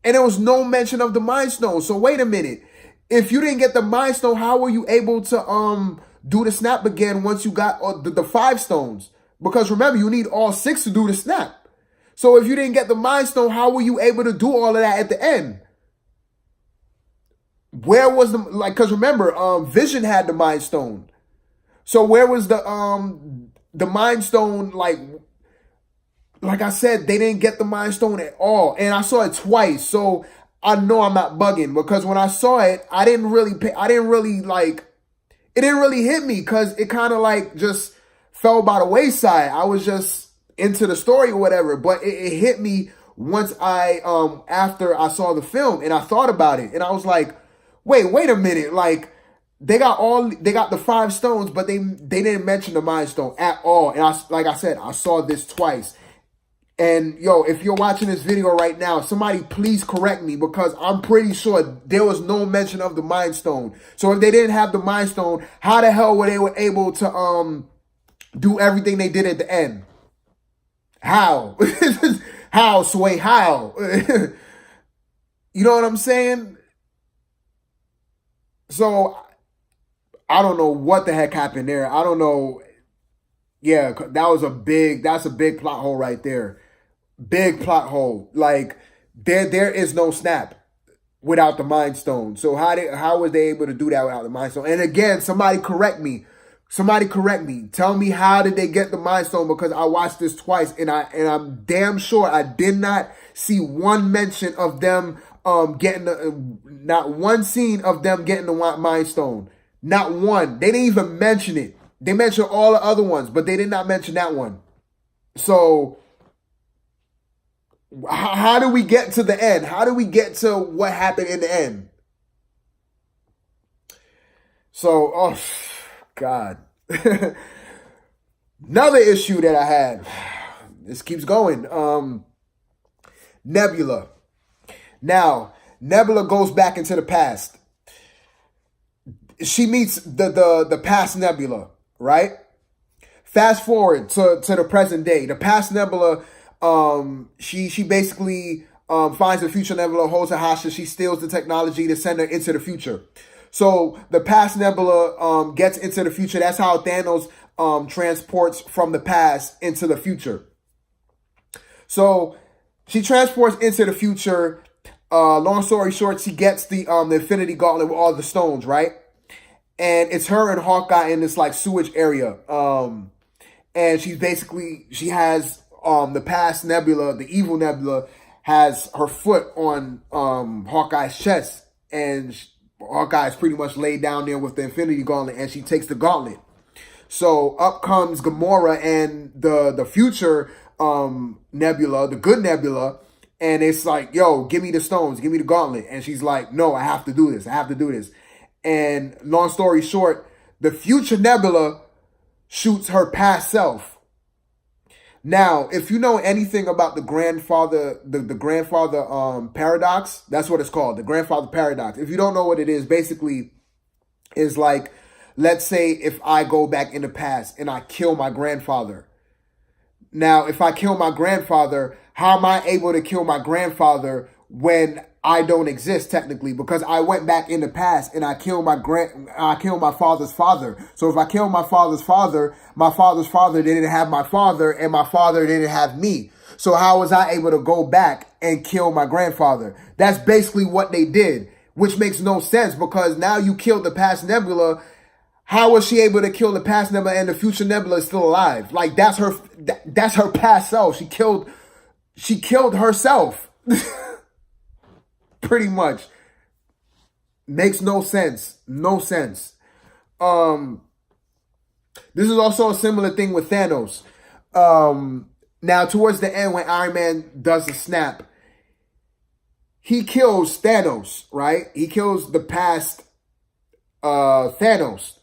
And there was no mention of the Mind Stone. So wait a minute. If you didn't get the Mind Stone, how were you able to do the snap again once you got the 5 stones? Because remember, you need all 6 to do the snap. So if you didn't get the Mind Stone, how were you able to do all of that at the end? Where was because remember, Vision had the Mind Stone. So where was the Mind Stone? Like I said, they didn't get the Mind Stone at all. And I saw it twice. So I know I'm not bugging, because when I saw it, it didn't really hit me, because it kind of like just fell by the wayside. I was just into the story or whatever, but it hit me once after I saw the film and I thought about it, and I was like, wait a minute, like they got the 5 stones, but they didn't mention the Mind Stone at all. And like I said, I saw this twice. And yo, if you're watching this video right now, somebody please correct me, because I'm pretty sure there was no mention of the Mind Stone. So if they didn't have the Mind Stone, how the hell were they able to do everything they did at the end? How? How, Sway? How? You know what I'm saying? So I don't know what the heck happened there. I don't know. Yeah, that's a big plot hole right there. Big plot hole. Like there is no snap without the Mind Stone. So how was they able to do that without the Mind Stone? And again, somebody correct me. Tell me, how did they get the Mind Stone? Because I watched this twice, and I'm damn sure I did not see one mention of them not one scene of them getting the Mind Stone. Not one. They didn't even mention it. They mentioned all the other ones, but they did not mention that one. So how do we get to the end? How do we get to what happened in the end? So, oh, God. Another issue that I had. This keeps going. Nebula. Now, Nebula goes back into the past. She meets the past Nebula, right? Fast forward to the present day. The past Nebula, she basically finds the future Nebula, holds her hostage. She steals the technology to send her into the future. So the past Nebula gets into the future. That's how Thanos transports from the past into the future. So she transports into the future. Long story short, she gets the Infinity Gauntlet with all the stones, right? And it's her and Hawkeye in this like sewage area. And she has the past Nebula, the evil Nebula, has her foot on Hawkeye's chest, and Hawkeye's pretty much laid down there with the Infinity Gauntlet, and she takes the gauntlet. So up comes Gamora and the future Nebula, the good Nebula, and it's like, yo, give me the stones, give me the gauntlet. And she's like, no, I have to do this. I have to do this. And long story short, the future Nebula shoots her past self. Now, if you know anything about the grandfather, the grandfather paradox, that's what it's called, the grandfather paradox. If you don't know what it is, basically is like, let's say if I go back in the past and I kill my grandfather. Now, if I kill my grandfather, how am I able to kill my grandfather when I don't exist technically? Because I went back in the past and I killed my father's father. So if I kill my father's father didn't have my father, and my father didn't have me. So how was I able to go back and kill my grandfather? That's basically what they did, which makes no sense, because now you killed the past Nebula. How was she able to kill the past Nebula and the future Nebula is still alive? Like, that's her past self. She killed herself. Pretty much. Makes no sense. No sense. This is also a similar thing with Thanos. Now, towards the end, when Iron Man does the snap, he kills Thanos, right? He kills the past Thanos.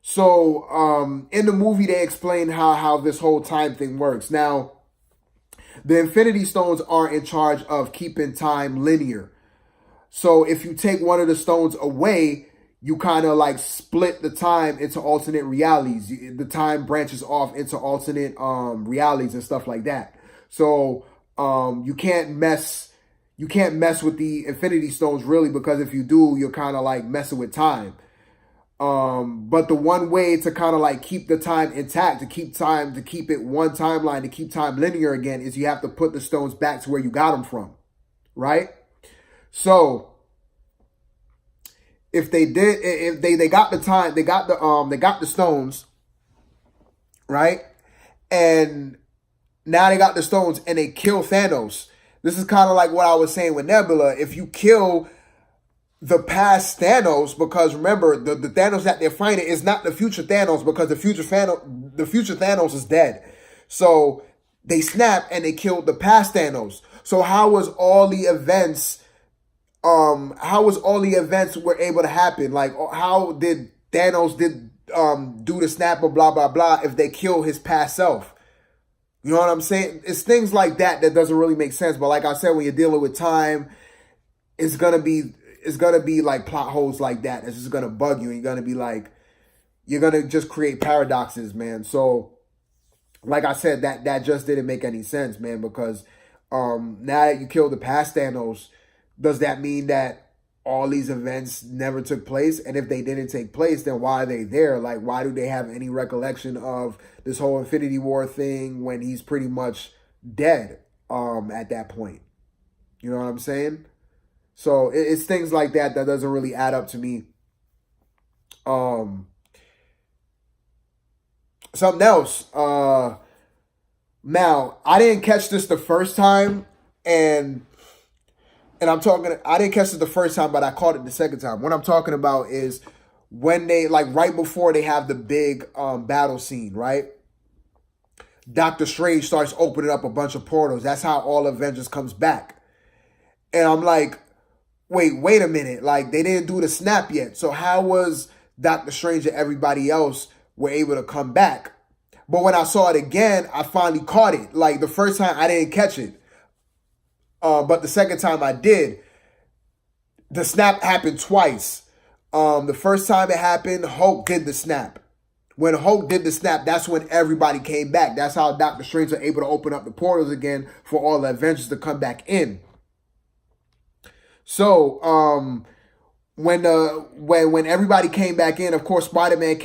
So, in the movie, they explain how this whole time thing works. Now, the Infinity Stones are in charge of keeping time linear. So, if you take one of the stones away, you kind of like split the time into alternate realities. The time branches off into alternate realities and stuff like that. So, you can't mess with the Infinity Stones really, because if you do, you're kind of like messing with time. But the one way to kind of like keep the time intact, to keep it one timeline, to keep time linear again, is you have to put the stones back to where you got them from, right? So if they got the stones, right? And now they got the stones and they kill Thanos. This is kind of like what I was saying with Nebula. If you kill the past Thanos, because remember, the Thanos that they're fighting is not the future Thanos, because the future Thanos is dead. So they snap and they killed the past Thanos. So how was all the events were able to happen? Like, how did Thanos do the snap or blah blah blah if they kill his past self? You know what I'm saying? It's things like that doesn't really make sense. But like I said, when you're dealing with time, it's gonna be like plot holes like that. It's just gonna bug you, and you're gonna just create paradoxes, man. So, like I said, that just didn't make any sense, man. Because now that you killed the past Thanos, does that mean that all these events never took place? And if they didn't take place, then why are they there? Like, why do they have any recollection of this whole Infinity War thing when he's pretty much dead at that point? You know what I'm saying? So it's things like that doesn't really add up to me. Something else. Now, I didn't catch this the first time, and I didn't catch it the first time, but I caught it the second time. What I'm talking about is when they, like, right before they have the big battle scene, right? Doctor Strange starts opening up a bunch of portals. That's how all Avengers comes back. And I'm like, wait a minute. Like, they didn't do the snap yet. So how was Doctor Strange and everybody else were able to come back? But when I saw it again, I finally caught it. Like, the first time I didn't catch it. But the second time I did. The snap happened twice. The first time it happened, Hulk did the snap. When Hulk did the snap, that's when everybody came back. That's how Doctor Strange was able to open up the portals again for all the Avengers to come back in. So, when everybody came back in, of course, Spider-Man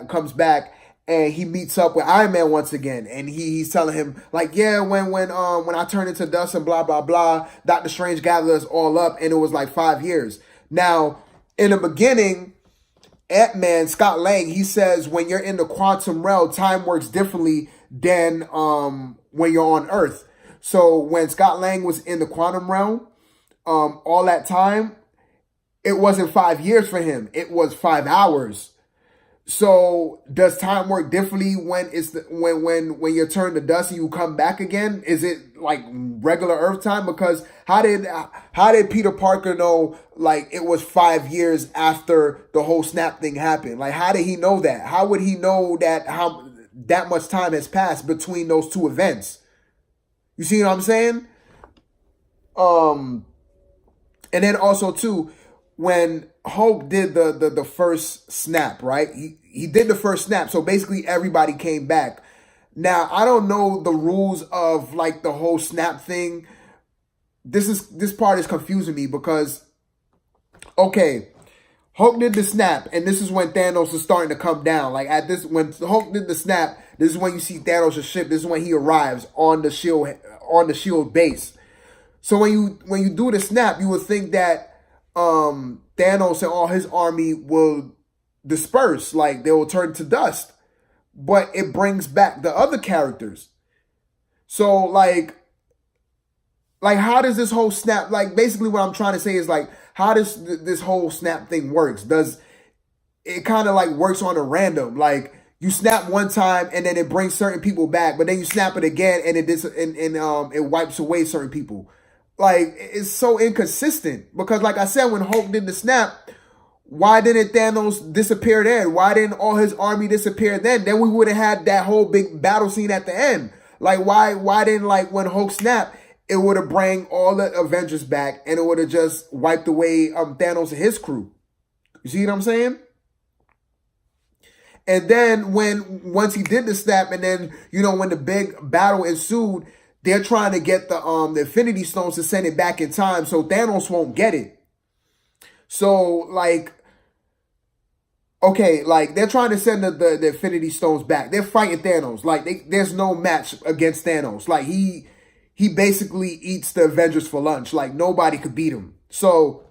comes back, and he meets up with Iron Man once again, and he's telling him, like, yeah, when I turn into dust and blah blah blah, Doctor Strange gathered us all up, and it was like 5 years. Now, in the beginning, Ant-Man, Scott Lang, he says when you're in the quantum realm, time works differently than when you're on Earth. So when Scott Lang was in the quantum realm, all that time, it wasn't 5 years for him. It was 5 hours. So does time work differently when it's when you're turned to dust and you come back again? Is it like regular Earth time? Because how did Peter Parker know, like, it was 5 years after the whole snap thing happened? Like, how did he know that? How would he know that that much time has passed between those two events? You see what I'm saying? And then also too, when Hulk did the first snap, right? He did the first snap. So basically everybody came back. Now, I don't know the rules of, like, the whole snap thing. This part is confusing me because, okay, Hulk did the snap, and this is when Thanos is starting to come down. Like, when Hulk did the snap, this is when you see Thanos' ship. This is when he arrives on the shield base. So when you do the snap, you would think that Thanos and all his army will disperse, like they will turn to dust. But it brings back the other characters. So like how does this whole snap, like, basically what I'm trying to say is, like, how does this whole snap thing works? Does it kind of like works on a random, like, you snap one time and then it brings certain people back, but then you snap it again and it wipes away certain people. Like, it's so inconsistent because, like I said, when Hulk did the snap, why didn't Thanos disappear then? Why didn't all his army disappear then? Then we would have had that whole big battle scene at the end. Like, why didn't, like, when Hulk snapped, it would have bring all the Avengers back and it would have just wiped away Thanos and his crew. You see what I'm saying? And then once he did the snap, and then, you know, when the big battle ensued, they're trying to get the Infinity Stones to send it back in time so Thanos won't get it. So, like, okay, like, they're trying to send the Infinity Stones back. They're fighting Thanos. Like, there's no match against Thanos. Like, he basically eats the Avengers for lunch. Like, nobody could beat him. So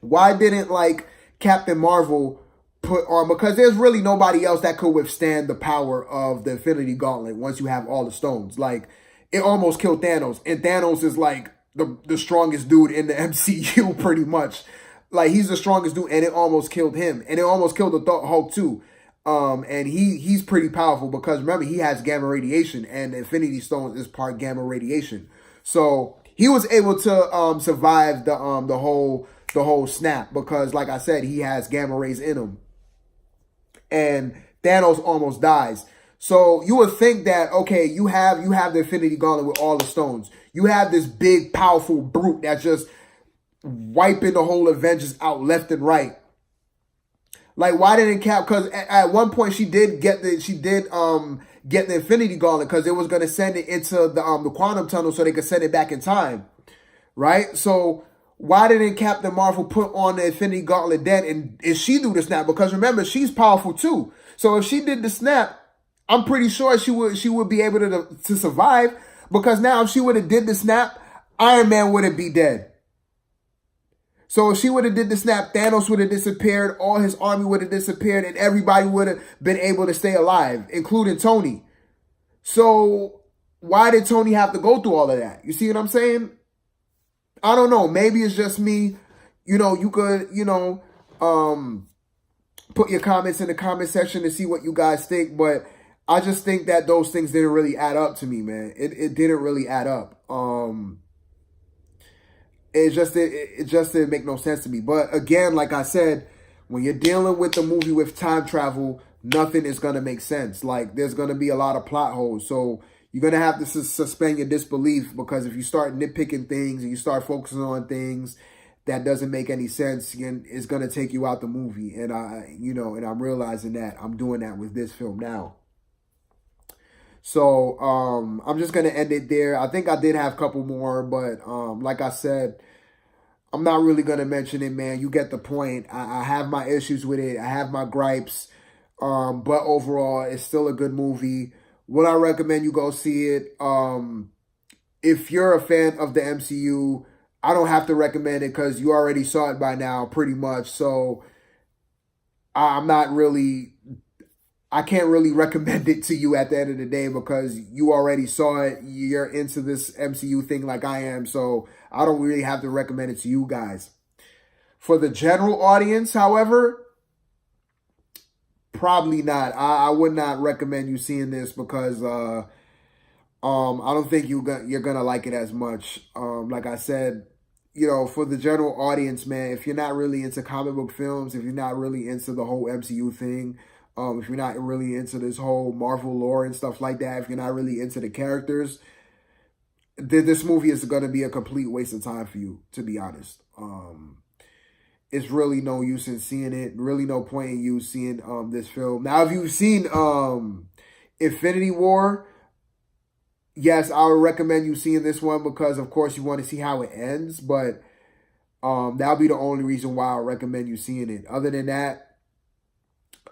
why didn't, like, Captain Marvel put on, because there's really nobody else that could withstand the power of the Infinity Gauntlet once you have all the stones. Like, it almost killed Thanos. And Thanos is, like, the strongest dude in the MCU, pretty much. Like, he's the strongest dude, and it almost killed him. And it almost killed the Hulk, too. And he's pretty powerful because, remember, he has gamma radiation, and the Infinity Stones is part gamma radiation. So he was able to survive the whole snap because, like I said, he has gamma rays in him. And Thanos almost dies. So you would think that, okay, you have the Infinity Gauntlet with all the stones. You have this big, powerful brute that's just wiping the whole Avengers out left and right. Like, why didn't Cap? Because at one point she did get the Infinity Gauntlet because it was gonna send it into the quantum tunnel so they could send it back in time, right? So why didn't Captain Marvel put on the Infinity Gauntlet then, and if she do the snap? Because remember, she's powerful too. So if she did the snap, I'm pretty sure she would be able to survive. Because now if she would have did the snap, Iron Man wouldn't be dead. So if she would have did the snap, Thanos would have disappeared, all his army would have disappeared, and everybody would have been able to stay alive, including Tony. So why did Tony have to go through all of that? You see what I'm saying? I don't know. Maybe it's just me. You know, you could, put your comments in the comment section to see what you guys think. But I just think that those things didn't really add up to me, man. It didn't really add up. It just didn't make no sense to me. But again, like I said, when you're dealing with a movie with time travel, nothing is gonna make sense. Like there's gonna be a lot of plot holes. So you're gonna have to suspend your disbelief, because if you start nitpicking things and you start focusing on things that doesn't make any sense, it's gonna take you out the movie. And I'm realizing that I'm doing that with this film now. So I'm just gonna end it there. I think I did have a couple more, but like I said, I'm not really gonna mention it, man. You get the point. I have my issues with it. I have my gripes, but overall, it's still a good movie. Would I recommend you go see it? If you're a fan of the MCU, I don't have to recommend it because you already saw it by now, pretty much. So I'm not really. I can't really recommend it to you at the end of the day because you already saw it. You're into this MCU thing like I am, so I don't really have to recommend it to you guys. For the general audience, however, probably not. I would not recommend you seeing this because I don't think you're gonna like it as much. Like I said, for the general audience, man, if you're not really into comic book films, if you're not really into the whole MCU thing, if you're not really into this whole Marvel lore and stuff like that, if you're not really into the characters, this movie is going to be a complete waste of time for you, to be honest. It's really no use in seeing it. Really no point in you seeing this film. Now, if you've seen Infinity War, yes, I would recommend you seeing this one because, of course, you want to see how it ends. But that'll be the only reason why I recommend you seeing it. Other than that,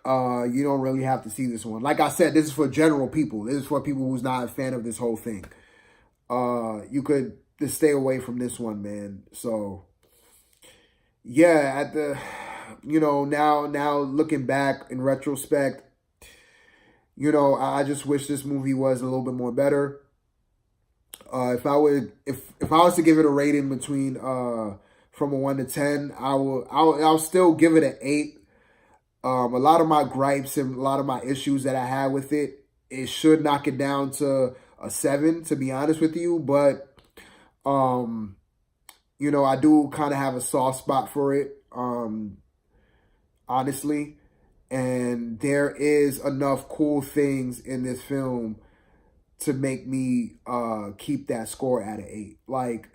you don't really have to see this one. Like I said, this is for general people. This is for people who's not a fan of this whole thing. You could just stay away from this one, man. So, yeah, now looking back in retrospect, I just wish this movie was a little bit more better. If I was to give it a rating between from a 1 to 10, I'll still give it an 8. A lot of my gripes and a lot of my issues that I had with it should knock it down to a 7, to be honest with you. But, I do kind of have a soft spot for it, honestly. And there is enough cool things in this film to make me keep that score at an 8. Like,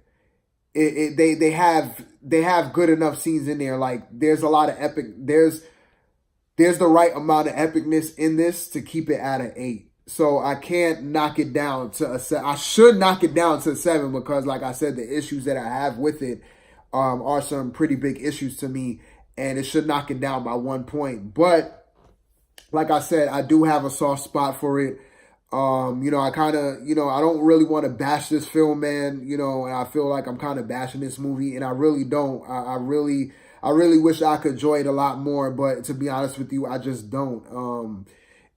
they have good enough scenes in there. Like, there's a lot of epic. There's the right amount of epicness in this to keep it at an 8. So I can't knock it down to a 7. I should knock it down to a 7 because, like I said, the issues that I have with it are some pretty big issues to me, and it should knock it down by 1 point. But like I said, I do have a soft spot for it. I kind of, I don't really want to bash this film, man. And I feel like I'm kind of bashing this movie, and I really don't. I really wish I could enjoy it a lot more, but to be honest with you, I just don't.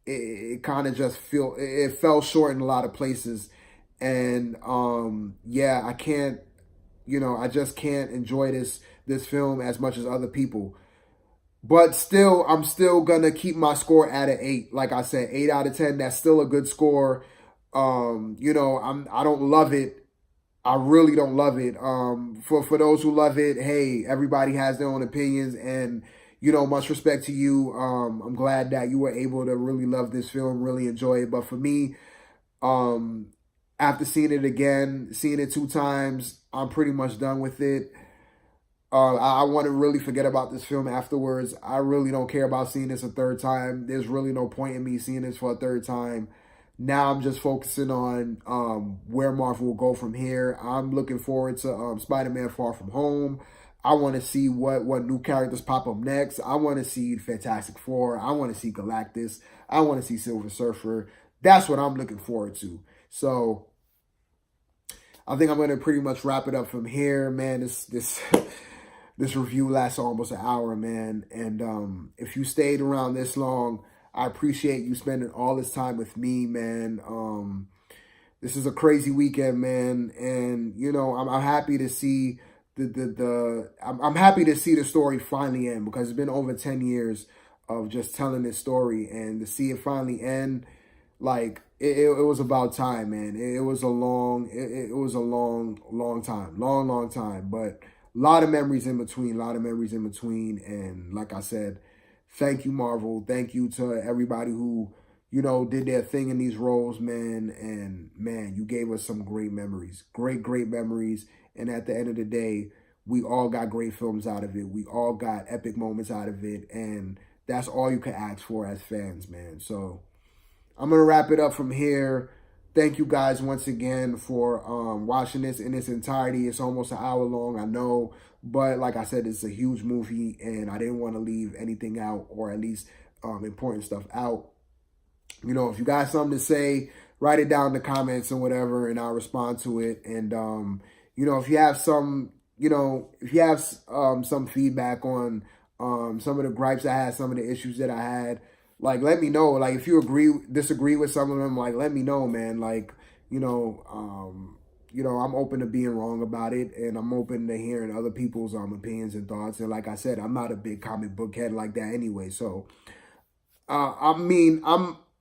It kind of just it fell short in a lot of places, and yeah, I can't, I just can't enjoy this film as much as other people. But still, I'm still gonna keep my score at an 8. Like I said, 8 out of 10. That's still a good score. I don't love it. I really don't love it. For those who love it, hey, everybody has their own opinions, and much respect to you. I'm glad that you were able to really love this film, really enjoy it. But for me, after seeing it again, seeing it 2 times, I'm pretty much done with it. I want to really forget about this film afterwards. I really don't care about seeing this a 3rd time. There's really no point in me seeing this for a 3rd time. Now I'm just focusing on where Marvel will go from here. I'm looking forward to Spider-Man Far From Home. I want to see what new characters pop up next. I want to see Fantastic Four. I want to see Galactus. I want to see Silver Surfer. That's what I'm looking forward to. So I think I'm going to pretty much wrap it up from here, man. This review lasts almost an hour, man. And if you stayed around this long, I appreciate you spending all this time with me, man. This is a crazy weekend, man. And, I'm happy to see I'm happy to see the story finally end because it's been over 10 years. of just telling this story, and to see it finally end, like it was about time, man. It was a long, it was a long time, long time, but a lot of memories in between, and like I said, thank you, Marvel. Thank you to everybody who, did their thing in these roles, man. And man, you gave us some great memories, great memories. And at the end of the day, we all got great films out of it. We all got epic moments out of it. And that's all you can ask for as fans, man. So I'm going to wrap it up from here. Thank you guys once again for watching this in its entirety. It's almost an hour long, I know. But like I said, it's a huge movie, and I didn't want to leave anything out, or at least important stuff out. If you got something to say, write it down in the comments or whatever, and I'll respond to it. And, if you have some, some feedback on some of the gripes I had, some of the issues that I had, like, let me know. Like, if you disagree with some of them, like, let me know, man. Like, I'm open to being wrong about it, and I'm open to hearing other people's opinions and thoughts. And like I said, I'm not a big comic book head like that anyway. So,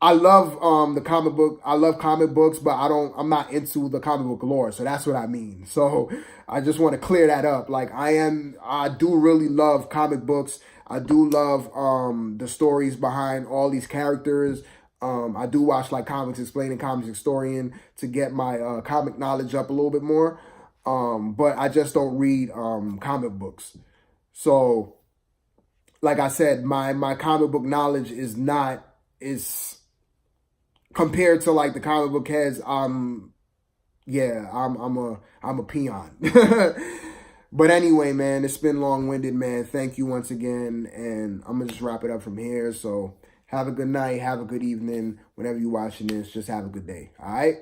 I love the comic book. I love comic books, but I'm not into the comic book lore. So that's what I mean. So I just want to clear that up. Like, I do really love comic books. I do love the stories behind all these characters. I do watch like Comics Explained and Comics Historian to get my comic knowledge up a little bit more. But I just don't read comic books. So like I said, my comic book knowledge is compared to like the comic book heads. I'm a peon. But anyway, man, it's been long-winded, man. Thank you once again, and I'm gonna just wrap it up from here. So have a good night, have a good evening. Whenever you're watching this, just have a good day. All right.